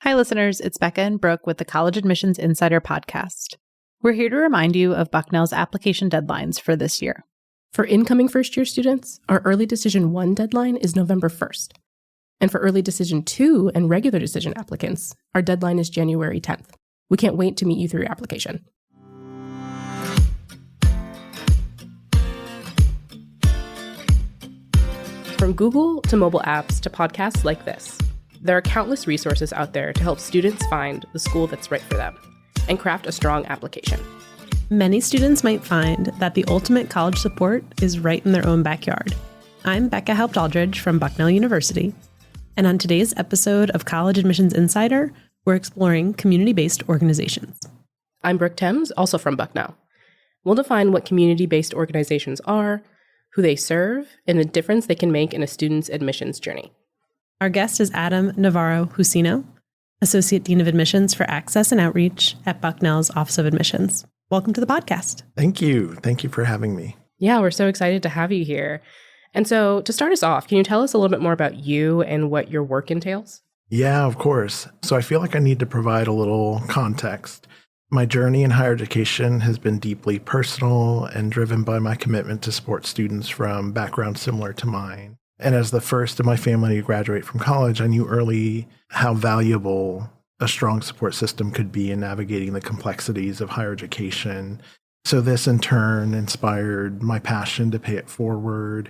Hi, listeners. It's Becca and Brooke with the College Admissions Insider podcast. We're here to remind you of Bucknell's application deadlines for this year. For incoming first-year students, our Early Decision 1 deadline is November 1st. And for Early Decision 2 and Regular Decision applicants, our deadline is January 10th. We can't wait to meet you through your application. From Google to mobile apps to podcasts like this, there are countless resources out there to help students find the school that's right for them and craft a strong application. Many students might find that the ultimate college support is right in their own backyard. I'm Becca Haupt-Aldridge from Bucknell University, and on today's episode of College Admissions Insider, we're exploring community-based organizations. I'm Brooke Thames, also from Bucknell. We'll define what community-based organizations are, who they serve, and the difference they can make in a student's admissions journey. Our guest is Adam Navarro-Jusino, Associate Dean of Admissions for Access and Outreach at Bucknell's Office of Admissions. Welcome to the podcast. Thank you. Thank you for having me. Yeah, we're so excited to have you here. And so to start us off, can you tell us a little bit more about you and what your work entails? Yeah, of course. So I feel like I need to provide a little context. My journey in higher education has been deeply personal and driven by my commitment to support students from backgrounds similar to mine. And as the first in my family to graduate from college, I knew early how valuable a strong support system could be in navigating the complexities of higher education. So this in turn inspired my passion to pay it forward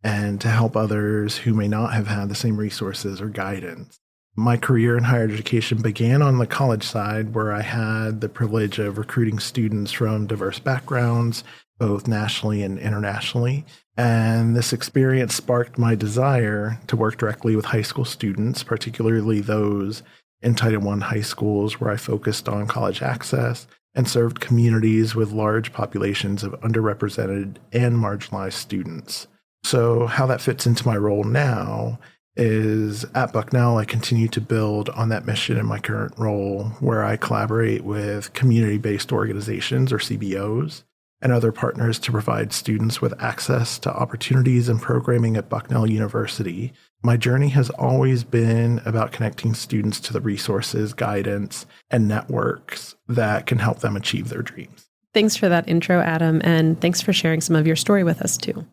and to help others who may not have had the same resources or guidance. My career in higher education began on the college side, where I had the privilege of recruiting students from diverse backgrounds, both nationally and internationally. And this experience sparked my desire to work directly with high school students, particularly those in Title I high schools, where I focused on college access and served communities with large populations of underrepresented and marginalized students. So how that fits into my role now is at Bucknell, I continue to build on that mission in my current role, where I collaborate with community-based organizations, or CBOs, and other partners to provide students with access to opportunities and programming at Bucknell University. My journey has always been about connecting students to the resources, guidance, and networks that can help them achieve their dreams. Thanks for that intro, Adam, and thanks for sharing some of your story with us, too.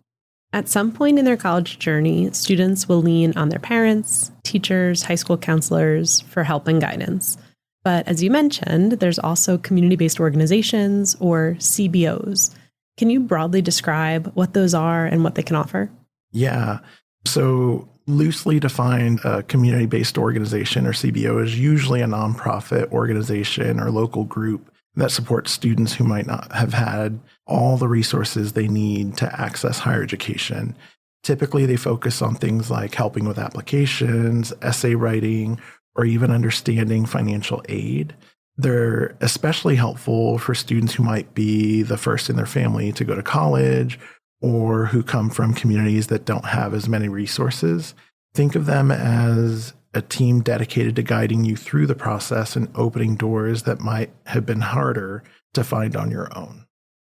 At some point in their college journey, students will lean on their parents, teachers, high school counselors for help and guidance. But as you mentioned, there's also community-based organizations, or CBOs. Can you broadly describe what those are and what they can offer? Yeah. So loosely defined, a community-based organization, or CBO, is usually a nonprofit organization or local group that supports students who might not have had all the resources they need to access higher education. Typically, they focus on things like helping with applications, essay writing, or even understanding financial aid. They're especially helpful for students who might be the first in their family to go to college, or who come from communities that don't have as many resources. Think of them as a team dedicated to guiding you through the process and opening doors that might have been harder to find on your own.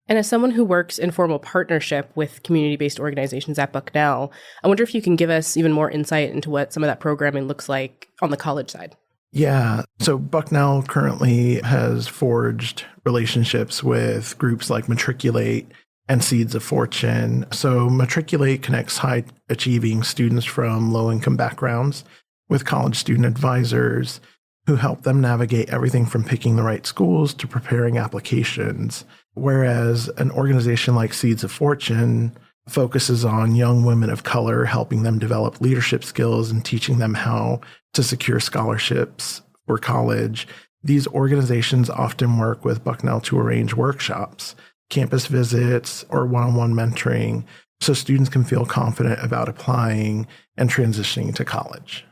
And as someone who works in formal partnership with community-based organizations at Bucknell, I wonder if you can give us even more insight into what some of that programming looks like on the college side. Yeah, so Bucknell currently has forged relationships with groups like Matriculate and Seeds of Fortune. So Matriculate connects high-achieving students from low-income backgrounds with college student advisors who help them navigate everything from picking the right schools to preparing applications. Whereas an organization like Seeds of Fortune focuses on young women of color, helping them develop leadership skills and teaching them how to secure scholarships for college. These organizations often work with Bucknell to arrange workshops, campus visits, or one-on-one mentoring, so students can feel confident about applying and transitioning to college.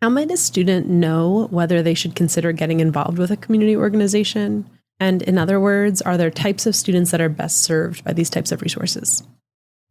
How might a student know whether they should consider getting involved with a community organization? And in other words, are there types of students that are best served by these types of resources?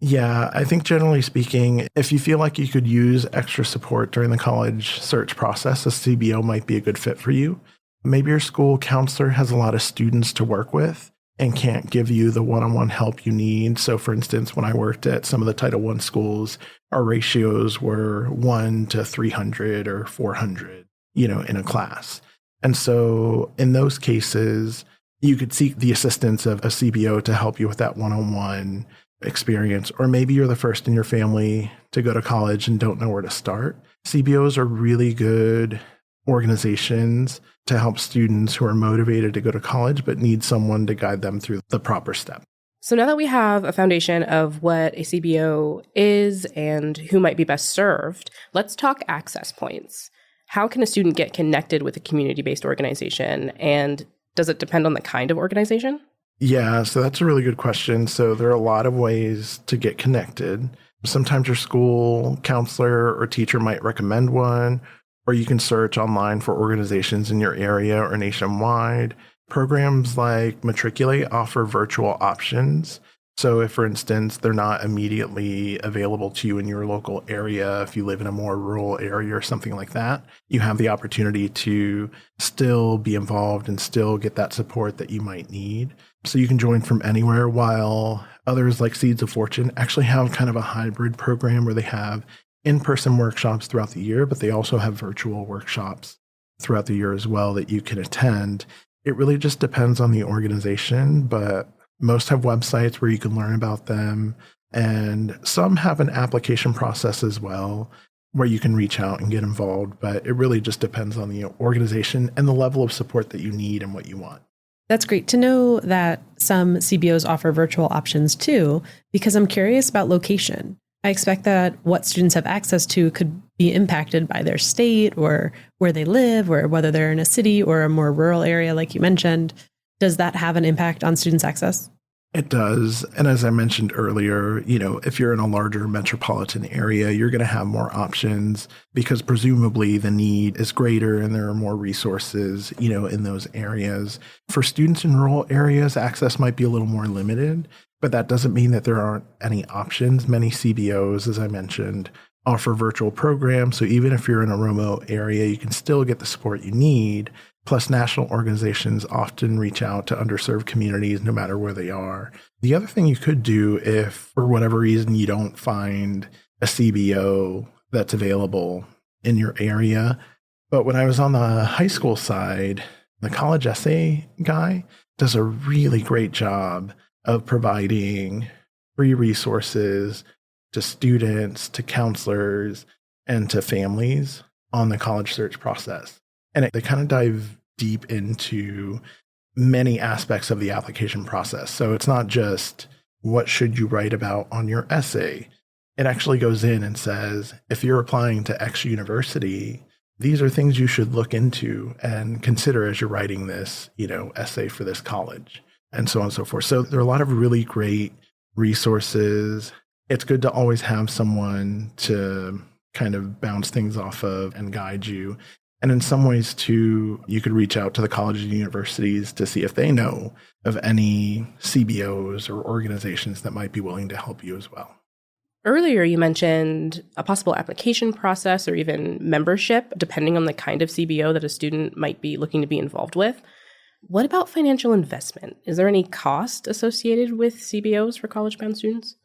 Yeah, I think generally speaking, if you feel like you could use extra support during the college search process, a CBO might be a good fit for you. Maybe your school counselor has a lot of students to work with and can't give you the one-on-one help you need. So for instance, when I worked at some of the Title I schools, our ratios were 1 to 300 or 400. in a class. And so in those cases, you could seek the assistance of a CBO to help you with that one-on-one experience, or maybe you're the first in your family to go to college and don't know where to start. CBOs are really good organizations to help students who are motivated to go to college but need someone to guide them through the proper steps. So now that we have a foundation of what a CBO is and who might be best served, let's talk access points. How can a student get connected with a community-based organization, and does it depend on the kind of organization? Yeah, so that's a really good question. So there are a lot of ways to get connected. Sometimes your school counselor or teacher might recommend one, or you can search online for organizations in your area or nationwide. Programs like Matriculate offer virtual options. So if, for instance, they're not immediately available to you in your local area, if you live in a more rural area or something like that, you have the opportunity to still be involved and still get that support that you might need. So you can join from anywhere, while others like Seeds of Fortune actually have kind of a hybrid program where they have in-person workshops throughout the year, but they also have virtual workshops throughout the year as well that you can attend. It really just depends on the organization, but most have websites where you can learn about them, and some have an application process as well where you can reach out and get involved, but it really just depends on the organization and the level of support that you need and what you want. That's great to know that some CBOs offer virtual options too, because I'm curious about location. I expect that what students have access to could be impacted by their state or where they live, or whether they're in a city or a more rural area, like you mentioned. Does that have an impact on students' access? It does. And as I mentioned earlier, if you're in a larger metropolitan area, you're going to have more options because presumably the need is greater and there are more resources, in those areas. For students in rural areas, access might be a little more limited, but that doesn't mean that there aren't any options. Many CBOs, as I mentioned, offer virtual programs. So even if you're in a remote area, you can still get the support you need. Plus, national organizations often reach out to underserved communities no matter where they are. The other thing you could do, if for whatever reason you don't find a CBO that's available in your area, but when I was on the high school side, the college essay guy does a really great job of providing free resources to students, to counselors, and to families on the college search process. And they kind of dive deep into many aspects of the application process. So it's not just what should you write about on your essay. It actually goes in and says, if you're applying to X university, these are things you should look into and consider as you're writing this, essay for this college, and so on and so forth. So there are a lot of really great resources. It's good to always have someone to kind of bounce things off of and guide you. And in some ways, too, you could reach out to the colleges and universities to see if they know of any CBOs or organizations that might be willing to help you as well. Earlier, you mentioned a possible application process or even membership, depending on the kind of CBO that a student might be looking to be involved with. What about financial investment? Is there any cost associated with CBOs for college-bound students?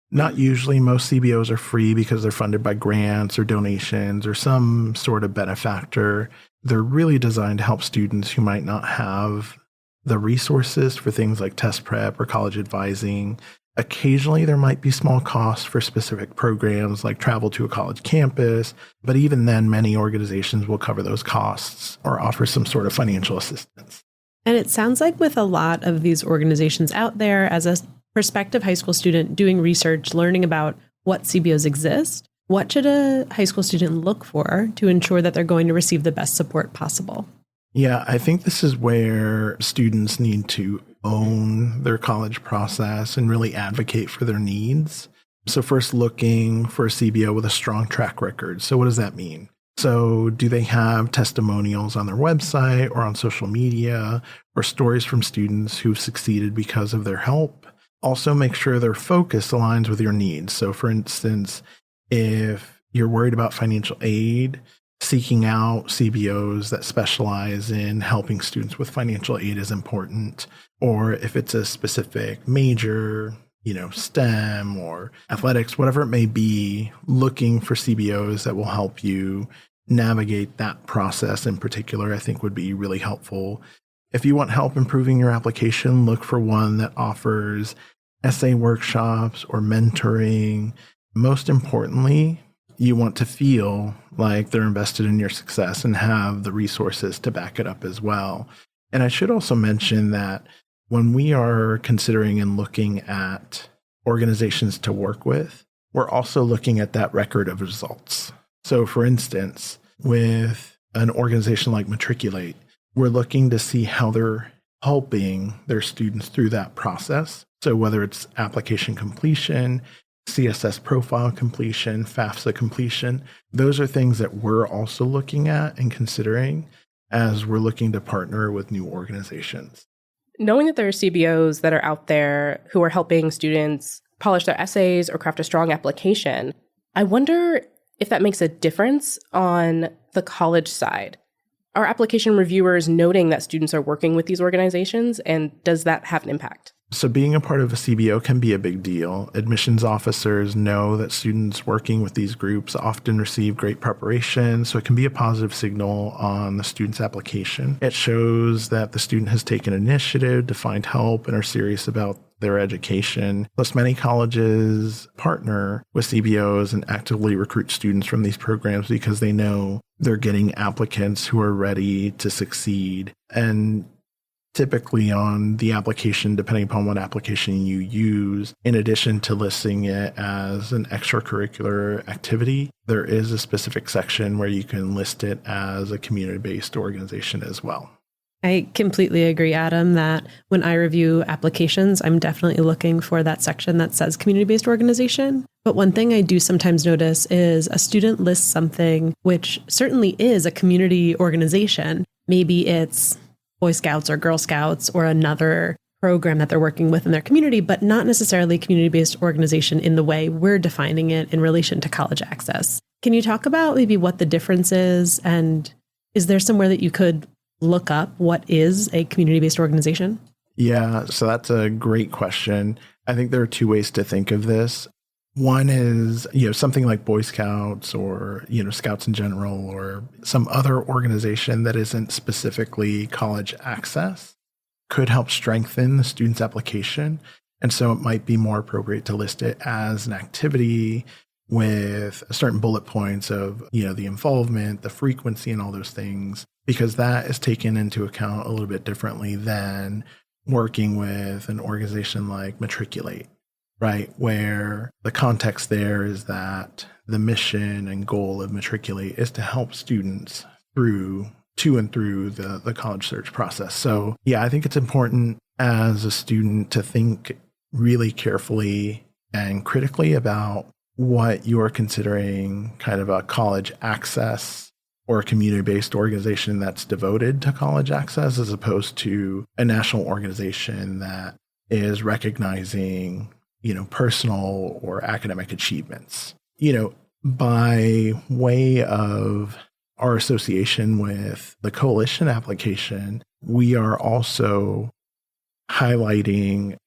Not usually. Most CBOs are free because they're funded by grants or donations or some sort of benefactor. They're really designed to help students who might not have the resources for things like test prep or college advising. Occasionally, there might be small costs for specific programs like travel to a college campus, but even then, many organizations will cover those costs or offer some sort of financial assistance. And it sounds like with a lot of these organizations out there, as a prospective high school student doing research, learning about what CBOs exist, what should a high school student look for to ensure that they're going to receive the best support possible? Yeah, I think this is where students need to own their college process and really advocate for their needs. So first, looking for a CBO with a strong track record. So what does that mean? So do they have testimonials on their website or on social media, or stories from students who've succeeded because of their help? Also, make sure their focus aligns with your needs. So for instance, if you're worried about financial aid, seeking out CBOs that specialize in helping students with financial aid is important. Or if it's a specific major, STEM or athletics, whatever it may be, looking for CBOs that will help you navigate that process in particular, I think would be really helpful. If you want help improving your application, look for one that offers essay workshops or mentoring. Most importantly, you want to feel like they're invested in your success and have the resources to back it up as well. And I should also mention that when we are considering and looking at organizations to work with, we're also looking at that record of results. So for instance, with an organization like Matriculate, we're looking to see how they're helping their students through that process. So whether it's application completion, CSS profile completion, FAFSA completion, those are things that we're also looking at and considering as we're looking to partner with new organizations. Knowing that there are CBOs that are out there who are helping students polish their essays or craft a strong application, I wonder if that makes a difference on the college side. Are application reviewers noting that students are working with these organizations, and does that have an impact? So being a part of a CBO can be a big deal. Admissions officers know that students working with these groups often receive great preparation, so it can be a positive signal on the student's application. It shows that the student has taken initiative to find help and are serious about their education. Plus, many colleges partner with CBOs and actively recruit students from these programs because they know they're getting applicants who are ready to succeed. And typically on the application, depending upon what application you use, in addition to listing it as an extracurricular activity, there is a specific section where you can list it as a community-based organization as well. I completely agree, Adam, that when I review applications, I'm definitely looking for that section that says community-based organization. But one thing I do sometimes notice is a student lists something which certainly is a community organization. Maybe it's Boy Scouts or Girl Scouts or another program that they're working with in their community, but not necessarily a community-based organization in the way we're defining it in relation to college access. Can you talk about maybe what the difference is? And is there somewhere that you could look up what is a community-based organization? Yeah, so that's a great question. I think there are two ways to think of this. One is, something like Boy Scouts or, Scouts in general or some other organization that isn't specifically college access could help strengthen the student's application. And so it might be more appropriate to list it as an activity with certain bullet points of, the involvement, the frequency, and all those things, because that is taken into account a little bit differently than working with an organization like Matriculate, right? Where the context there is that the mission and goal of Matriculate is to help students through the college search process. So yeah, I think it's important as a student to think really carefully and critically about what you're considering kind of a college access or a community-based organization that's devoted to college access as opposed to a national organization that is recognizing, personal or academic achievements. By way of our association with the coalition application, we are also highlighting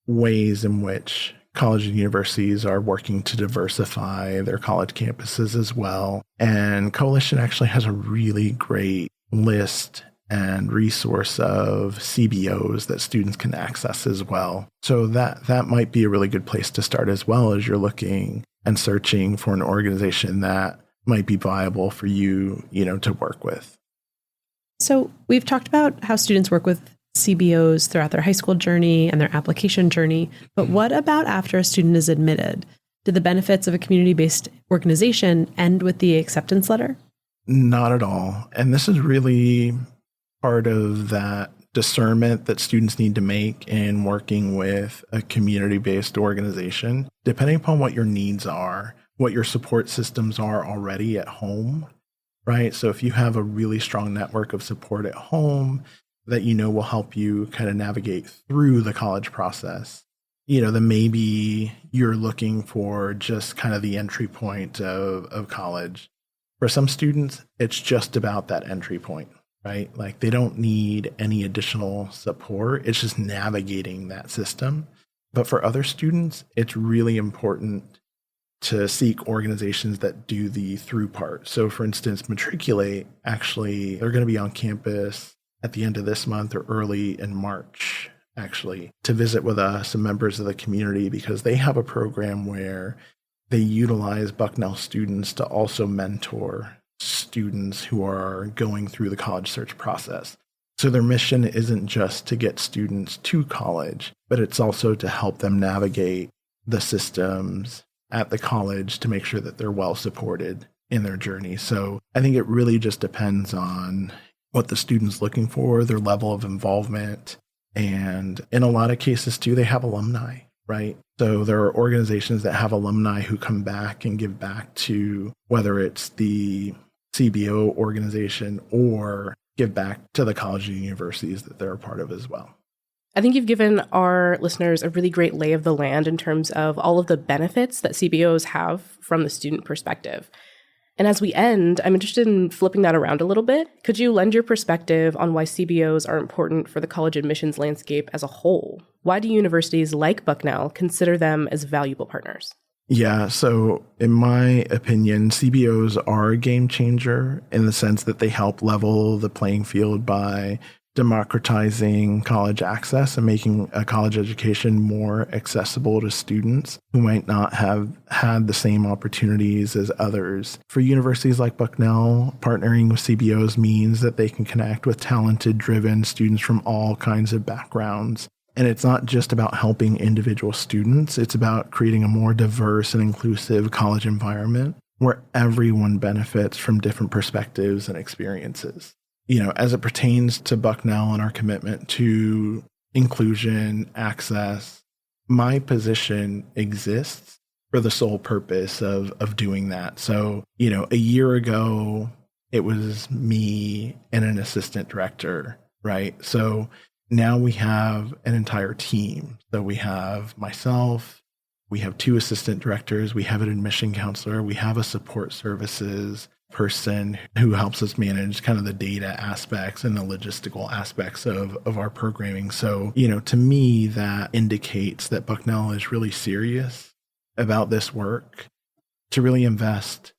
ways in which colleges and universities are working to diversify their college campuses as well. And Coalition actually has a really great list and resource of CBOs that students can access as well. So that might be a really good place to start as well as you're looking and searching for an organization that might be viable for you, to work with. So we've talked about how students work with CBOs throughout their high school journey and their application journey, but what about after a student is admitted? Do the benefits of a community-based organization end with the acceptance letter? Not at all. And this is really part of that discernment that students need to make in working with a community-based organization. Depending upon what your needs are, what your support systems are already at home, right? So if you have a really strong network of support at home that will help you kind of navigate through the college process, then maybe you're looking for just kind of the entry point of college. For some students, it's just about that entry point, right? Like they don't need any additional support. It's just navigating that system. But for other students, it's really important to seek organizations that do the through part. So for instance, Matriculate, actually, they're going to be on campus at the end of this month or early in March, actually, to visit with us and members of the community, because they have a program where they utilize Bucknell students to also mentor students who are going through the college search process. So their mission isn't just to get students to college, but it's also to help them navigate the systems at the college to make sure that they're well supported in their journey. So I think it really just depends on what the student's looking for, their level of involvement. And in a lot of cases too, they have alumni, right? So there are organizations that have alumni who come back and give back to, whether it's the CBO organization or give back to the colleges and universities that they're a part of as well. I think you've given our listeners a really great lay of the land in terms of all of the benefits that CBOs have from the student perspective. And as we end, I'm interested in flipping that around a little bit. Could you lend your perspective on why CBOs are important for the college admissions landscape as a whole? Why do universities like Bucknell consider them as valuable partners? Yeah, so in my opinion, CBOs are a game changer in the sense that they help level the playing field by democratizing college access and making a college education more accessible to students who might not have had the same opportunities as others. For universities like Bucknell, partnering with CBOs means that they can connect with talented, driven students from all kinds of backgrounds. And it's not just about helping individual students, it's about creating a more diverse and inclusive college environment where everyone benefits from different perspectives and experiences. You know, as it pertains to Bucknell and our commitment to inclusion, access, my position exists for the sole purpose of doing that. So, you know, a year ago, it was me and an assistant director, right? So now we have an entire team. So we have myself, we have 2 assistant directors, we have an admission counselor, we have a support services person who helps us manage kind of the data aspects and the logistical aspects of our programming. So, you know, to me, that indicates that Bucknell is really serious about this work, to really invest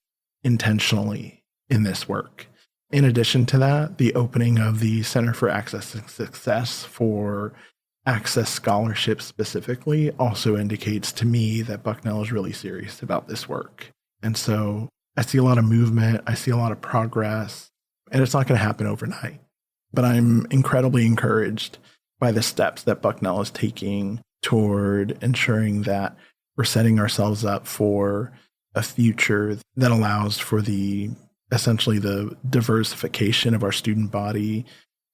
intentionally in this work. In addition to that, the opening of the Center for Access and Success for Access Scholarships specifically also indicates to me that Bucknell is really serious about this work. And so I see a lot of movement, I see a lot of progress, and it's not going to happen overnight. But I'm incredibly encouraged by the steps that Bucknell is taking toward ensuring that we're setting ourselves up for a future that allows for essentially the diversification of our student body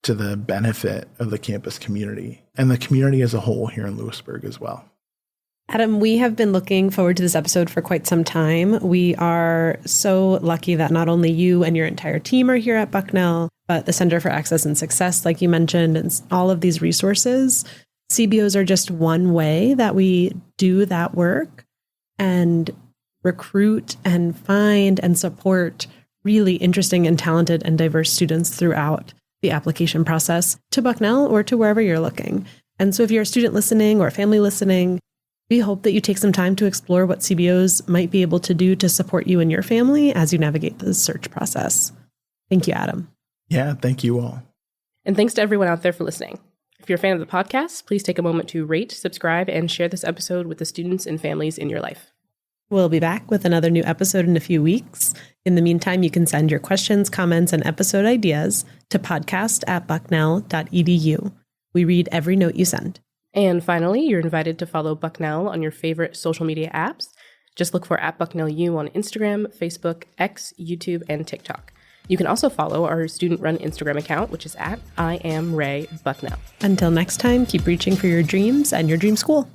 to the benefit of the campus community and the community as a whole here in Lewisburg as well. Adam, we have been looking forward to this episode for quite some time. We are so lucky that not only you and your entire team are here at Bucknell, but the Center for Access and Success, like you mentioned, and all of these resources. CBOs are just one way that we do that work and recruit and find and support really interesting and talented and diverse students throughout the application process to Bucknell or to wherever you're looking. And so if you're a student listening or a family listening, we hope that you take some time to explore what CBOs might be able to do to support you and your family as you navigate the search process. Thank you, Adam. Yeah, thank you all. And thanks to everyone out there for listening. If you're a fan of the podcast, please take a moment to rate, subscribe, and share this episode with the students and families in your life. We'll be back with another new episode in a few weeks. In the meantime, you can send your questions, comments, and episode ideas to podcast@bucknell.edu. We read every note you send. And finally, you're invited to follow Bucknell on your favorite social media apps. Just look for @BucknellU on Instagram, Facebook, X, YouTube, and TikTok. You can also follow our student-run Instagram account, which is @IamRayBucknell. Until next time, keep reaching for your dreams and your dream school.